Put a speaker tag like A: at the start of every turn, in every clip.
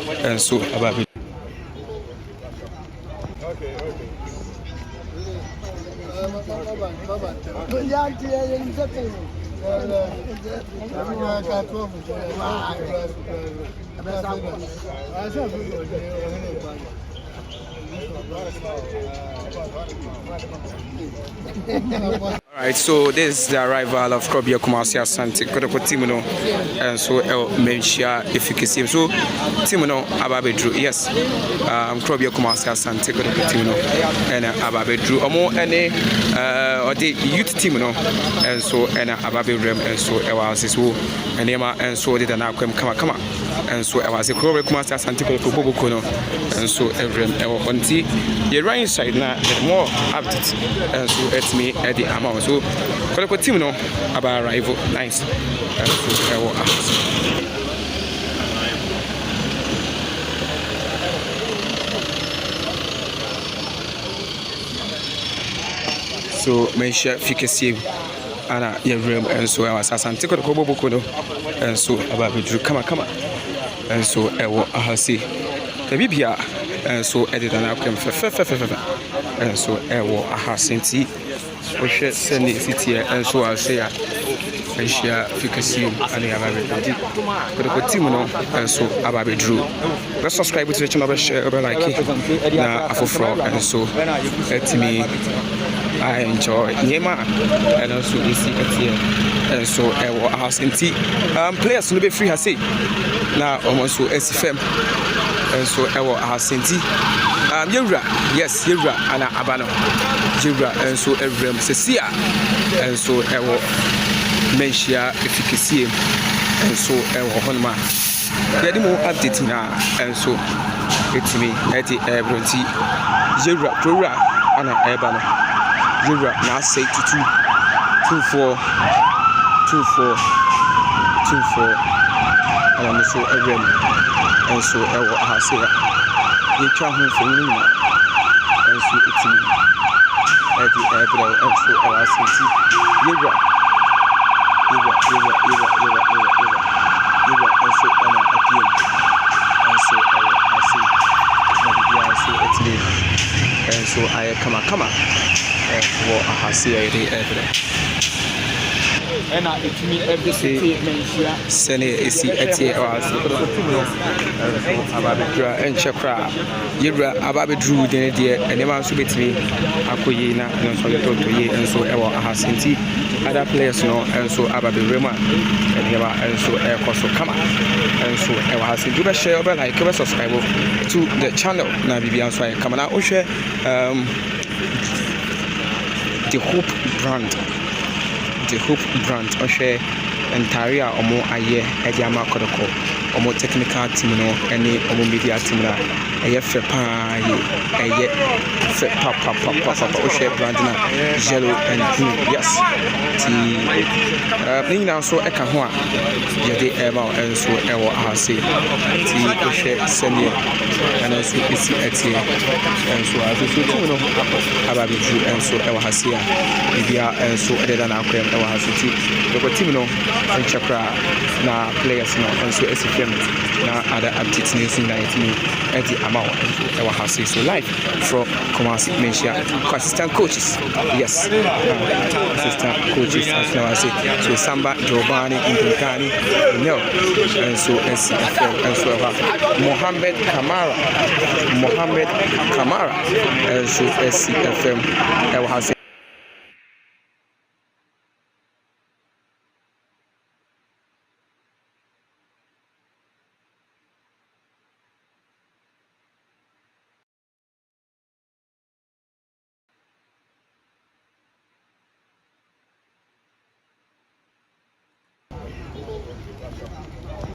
A: and so about it. Alright, so this is the arrival of Krobia Kumasi Asante Kotoko Timono, and so Menshia, if you can see him. So Timono Ababedru, yes, Krobia Kumasi Asante Kotoko Timono, and Ababedru, or more any or the youth Timono, and so and Ababedrem, and so I was his woo, and Emma, and so did an outcome come, and so I was a Krobia Kumasi Asante Kotoko Kono, and so every on tea, you're right inside now, more updates, and so it's me at the amount. So, Kotoko team no about arrival, nice. So, make sure you can see Anna your room, and so I was asante Kotoko Bokono, and so about Drew, come on, and so I will see the Bibia, and so edit an outcome, and so I will see. We should send it here, and so I'll say, and share if you can see, and I have everything. But the team, and so about Drew. Let's subscribe to the channel, share, like it. Now, I for and so let me. I enjoy Nema, and also you see it here, and so I will ask in tea. Players will be free, I say. Now, almost so SFM, and so I will ask in tea. Yura, yes, Yura, and Abano, Yura, and so every Cecia, and so I will mention if you can see him, and so I will Honma. Get more updating now, and so it's me, Eddie Ebronti, Yura, Yura, and Abano, Yura, now say 2-4, and so every, and so I will say. You can't move for me, and so it's me. At the airport, and so I was saying, you were, and so on a PM, and so I say, and so it's me, and so I come, and what I say, I and I it me every city send it see at Ababedra and Chakra. Yura Ababedru, then dear, and the man submit me Akoyena and so little to ye, and so ever Hasinti. Other players know, and so Ababedrema, and here and so air cost come and so ever has to give a share, but like a subscribe to the channel. Now, Bibian, so I come out, share the Hope brand. The Hope brand, Oshe and Taria or more a year at Yama Kotoko, or more technical team, any or media team, a year for pie, a year for papa, Oshe brand, yellow and blue, yes. Bring down so Ekahua, Yadi Eva, and so Ewa Hasi, Oshe Senya, and also Issy Etia, and so I was Ababiju, and so Ewa Hasia, Ibia, and so Edan Aquam. City, the Timino and Chakra now players now and so SFM now other updates news in 19 at the amount of our house so live from Kumasi Mencia assistant coaches, yes, assistant coaches as now I say so Samba Giovanni Implicani no and so SFM and so Mohammed Kamara and so SFM our house.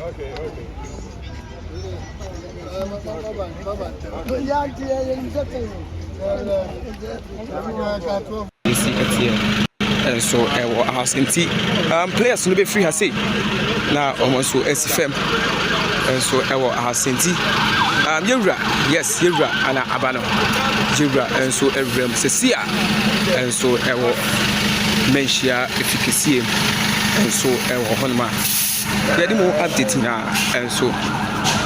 B: Okay.
A: You see it here. And so I was in tea. Players will be free, I say. Now almost so SFM. And so I was in tea. Yura, yes, Yura, and Abano. Yura, and so every Cecia. And so I will mention if you can see him. And so I will Honma. yɛde mu update na ɛnso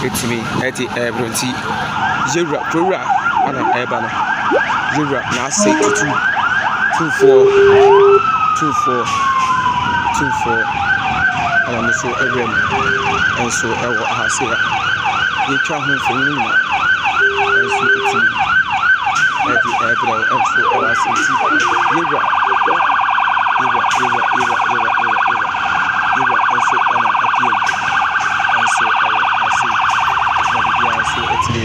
A: ɛtumi ɛde ɛbrɛnti yɛwura kurowura ana ɛreba no yɛwura na ase tumfoɔ ana no so ɛwura mu ɛnso ɛwɔ ahase a yɛtwa ho mfonini nyinaa ɛnso ɛtumi ɛde ɛbrɛ ɛnso ɛwɔ ase nti yɛwura ɛnso ɛna apie mu ɛnso ɛwɔ ase na biribiara nso ɛtumi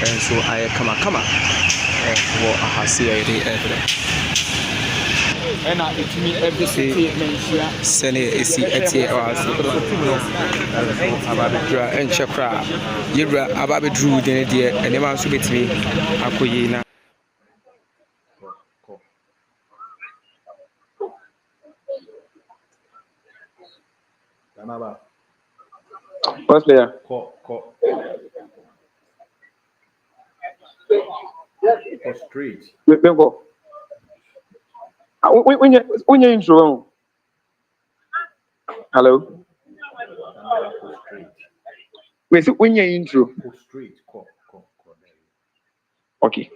A: ɛnso ayɛ kamakama wɔ ahase a yɛde ɛbrɛ ɛna ɛtumi ɛbɛsi menhyia sɛnea ɛsi ɛteɛ ɛwɔ ase aba abɛduru a ɛnkyɛ koraa yɛwura aba abɛduru den deɛ nneɛma nso bɛtumi akɔ yie na
B: First player.
C: Go straight.
B: Go. When you intro. Hello.
C: Go straight.
B: Wait, so when you intro.
C: Go straight. Go.
B: Okay.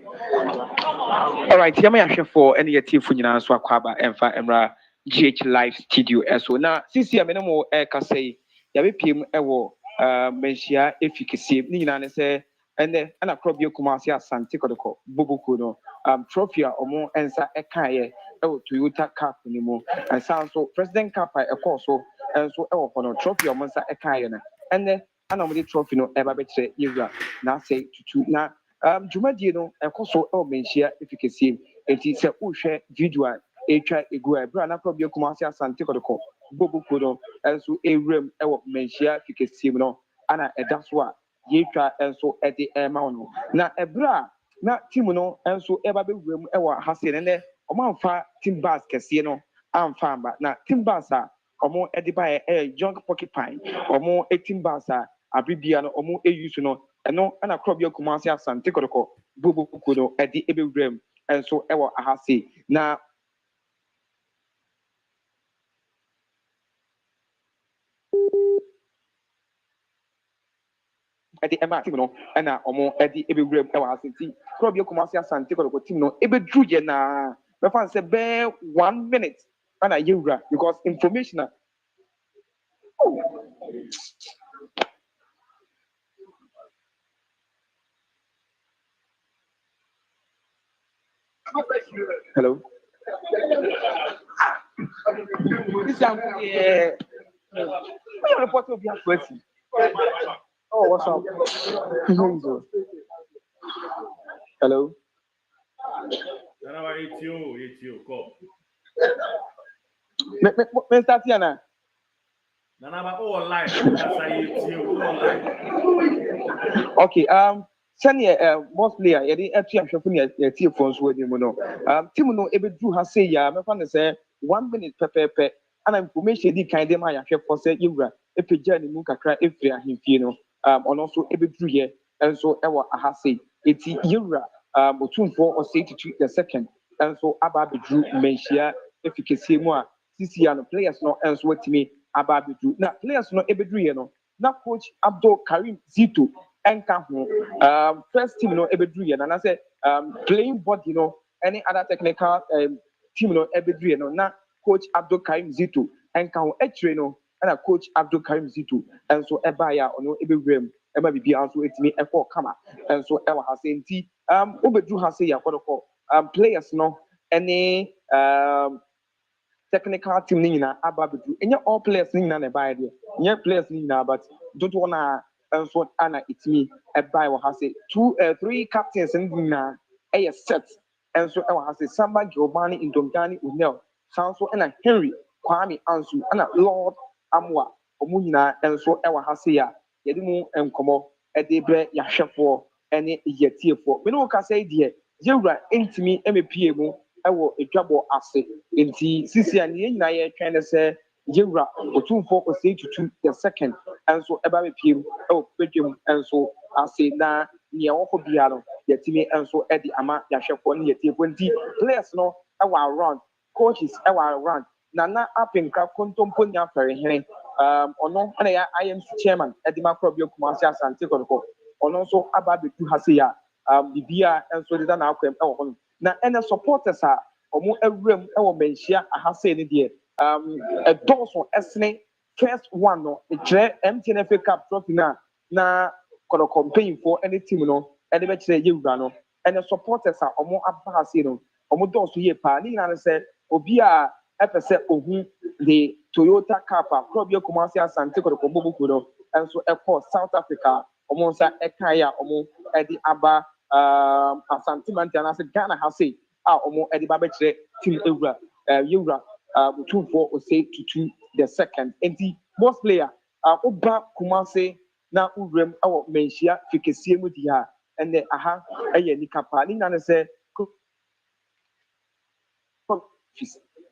B: All right. Here my action for any team for you now. So akwaba emfa emra GH Live Studio. So now since you no more say yabe pm ewo menhia efficacy ni nyina ne se ene ana krobie kumase asante kodoko boboku no trophy a omo ensa ekaye ewo Toyota Cup ni mu ensa so President Cup e so enso ewo kono trophy omo ensa ekaye na ene ana mo de trophy no eba be kire yewura na say tutu na dwumadie no so ewo menhia efficacy enti se uhwe video a etwa egu a bra na krobie kumase asante kodoko boboku no enso ewrem ewo menhia efficacy no ana ɛda so a yɛtwa enso ɛde ɛma no na ɛbra na team no enso ɛba bewura mu ɛwɔ hase ne ɔmo amfa team bus kɛseɛ no amfa amba na team bus a ɔmo ɛde ba young porcupine ɔmo team bus a abibia no ɔmo use no ɛno ana krɔbea kumase asante kɔdɔkɔ boboku no ɛde ɛbɛwura mu enso ɛwɔ ahase na ɛde ɛma team no ɛna ɔmo ɛde ɛbɛwura mu ɛwɔ asante krɔbea kumase asante kɔdɔkɔ team no ɛbɛduru yɛ na bɛfa sɛ bɛɛ 1 minute ɛna yɛwura because information a hello. This is I'm reporting of your question. Oh, what's up? Hello.
C: It's you. Come.
B: Me start here now.
C: Nanaba all live. It's you all live.
B: Okay. Senior most player. Yedi actually showing your team phones with him. No. Team no able to have say ya. Me find say 1 minute per. And information di kind dem ya hwe for say yewura epagya ne mu kakra efiri ahemfie no also ebedru here and so ewa ahase eti yewura Otumfuo or say to the second and so aba bedru menhia efficacy mu a sisia no players no and so watimi aba bedru na players no ebedru here no na coach Abdul Karim Zito enka ho first team no ebedru here na say playing body no any other technical team no ebedru here no na coach Abdul Karim Zito and can actually no and coach Abdul Karim Zito and so ebaya ono ebewrem ema bibi also etimi ekọ kama and so ewa ha say nti obedu ha say yakodoko players no any technical team ni nyina aba bedu enya all players ni nyina na ebaya de enya players ni nyina but don't wanna and so ana etimi ebaya wa ha say 3 captains ni nyina set and so ewa ha say Samba Giovanni Indomgani Unel Sanso and Henry Kwame Ansu and Lord Amwa Omunina and so ewa haseya yedimu enkomo edebre yahwefo ene yetiefo me no ka say de yewura intimi mpa mu ewo edwabo ase enti sisi an ye nyina ye twen se yewura Otumfuo ko say to the second and so eba mpa ewo pedwem and so ase na ne wo ko bia no yetimi and so edi ama yahwefo ne yetiefo enti players no ewa around coaches ewa around nana apenka kontompo nya fere hene ono ana ya IMC chairman Edima Krobio Kumasi Asante Kotoko ono so aba bedu ha se ya bibia enso de na akwem e wo hono na ene supporters a omo awuram e wo menhia aha se ne de a doso esne first one no e kire MTN FA Cup trophy na Kotoko campaign for any team no e de be kire yewura no ene supporters a omo aba ha se no omo doso ye pa ni na se obi a epese ohun the Toyota Kappa Krobio Kumasi Asante Kotoko bobuku no enso e ko South Africa omo nsa eka ya omo edi aba Asante Mantiana se Ghana ha say omo edi ba be kire team ewura yewura Otumfuo Osei Tutu the second enti most player oba Kumasi na urem awo menhia fikesie mu di ha ene aha eye ni kapa ni na se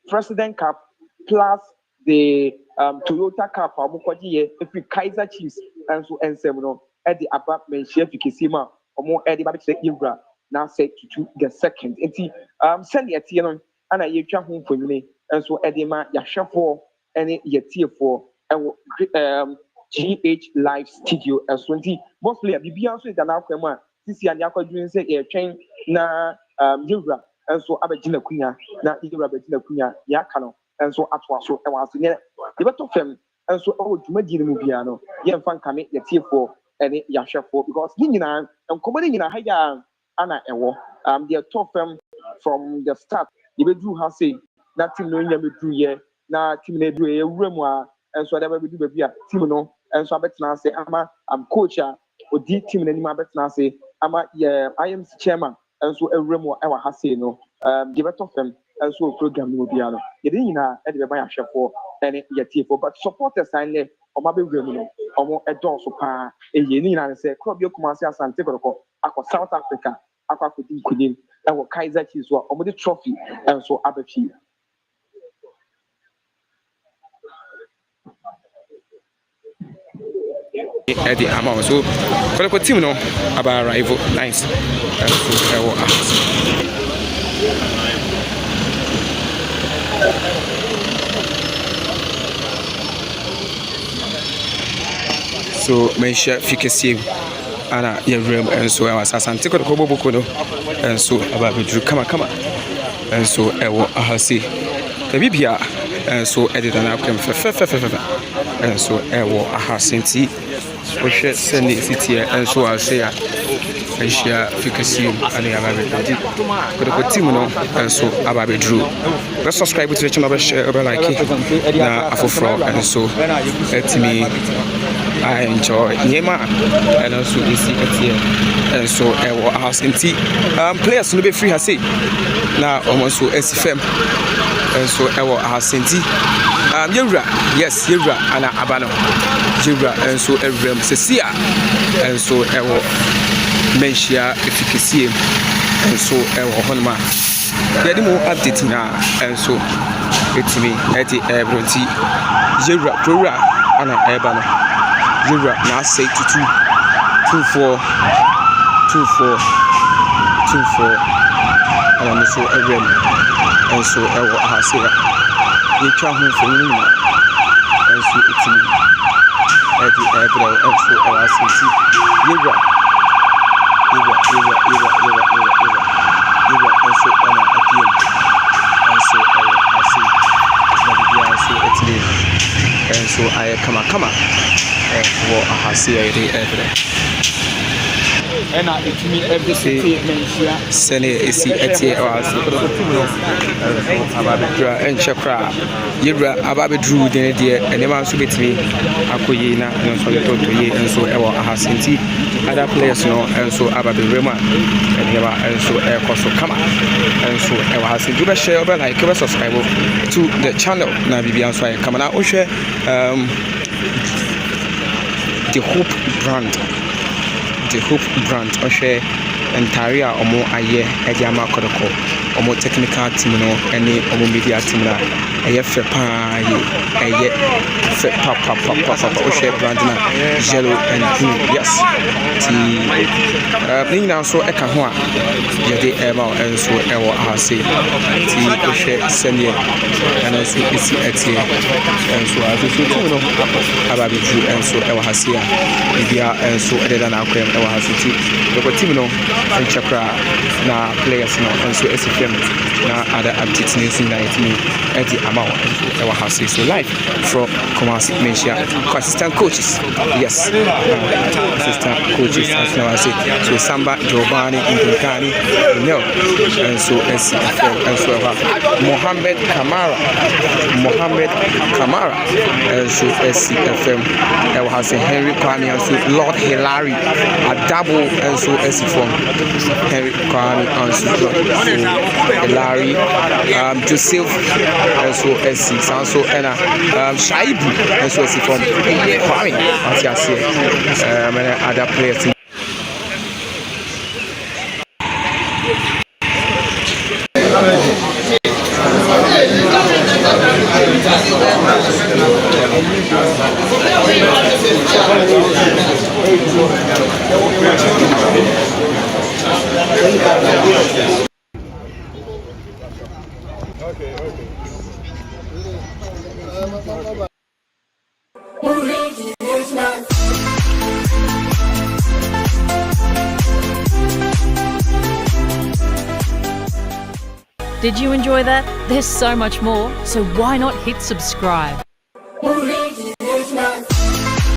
B: President Cup plus the Toyota Cup if we Kaiser Chiefs and so no at the above mention Fikisima or more Eddie Babbitt Ibra now say to the second. Send the Atiano and I yet home for me and so Edima Yashafo any year for GH Live Studio as 20 mostly a BB is an outcome. This year, Yako doing say a train na Ibra. And so Abedina Kunya, na Ibra Bedina Kunya, Yakano, and so Atwaso, and was in it. The better film, and so old Medina Mubiano, Yan Fan Kame, the tier for any Yasha for because Nina and comedy in a higher Anna and war. The top film from the start, the bedroom has say, nothing knowing you do ye, na Timine do a rumor, and so whatever we do be a Timino, and so I bet now say, I'm coach, or D team and my bet now say, I am chairman. And so a room or our Hase no, give it off them, and so program will be on. You didn't know at the Baya for any for but supporters sign there or maybe women or more a door so pa a yenina and say, Krobio Kumasi and Tekoko, Aqua South Africa, Aqua Kudim, and what Kaiser Chiefs were on the trophy, and so Abachi.
A: Eddie Amon so Kotoko team no about arrival nice so menhia fikesie ana yewrem enso e wasasante Kotoko bobuku no enso aba bedru kama enso ewo ahase bibia enso edida na akwem fe enso ewo ahase nti Oshe send city and so I'll say and share efficacy and the Ababe. Kotoko team no and so Ababe Drew. Let's subscribe to the channel, share, like it. Now Afro and so to me I enjoy Yema and also you see it here and so I house in tea. Players will be free has say now almost so SFM and so I house in tea. Yura, yes, Yura and Abano. Yura and so every Cecia and so ever mentia efficacy and so ever Honma. Get more updating now and so it's me at the every Yura and Abano. Yura now say to 2-4 and so every and so ever I say. You try home for me, and so it's me. At the airport, and so I was saying, you were, and so on a PM, and so I say, so it's me, and so I come, and for I say I did and I it me every send it see at and chakra Yibra Ababe Drew the dear and never so bit me Akoyena and so to ye and so ever Hasinti other players no and so Ababe Rema and never and so air cost come and so ever has to do share like subscribe to the channel now Bibian so I come out share the Hope brand or share entire or more aye Ediama Kotoko or more technical team no any or media team na aye fe pa aye fe papa or share brand na yellow and blue yes ne nyinaa nso ɛka ho a yɛde ɛma wo nso ɛwɔ ahase ti wohwɛ sɛneɛ ɛno nso ɛsi ɛteɛ nso asoso tim no aba bɛduru nso ɛwɔ hase a biribia nso ɛdeda no akwam ɛwɔ hase ti dɔkɔ tim no nkyɛ koraa na players no nso ɛsi fam na ada updates ne nso nyinaa yɛtumi ɛde ama wo nso ɛwɔ hase so live from Kumasi Mensia assistant coaches yes assistant coaches as now I say so Samba Jobani Ndukani no and so SC and so Mohammed Kamara and so SCFM I was Henry Kwame and so Lord Hilary a double and so SC from Henry Kwame and so Hilary Joseph and so SC so and Shaibu and so SC from Kwame as you see and other players.
D: Did you enjoy that? There's so much more, so why not hit subscribe?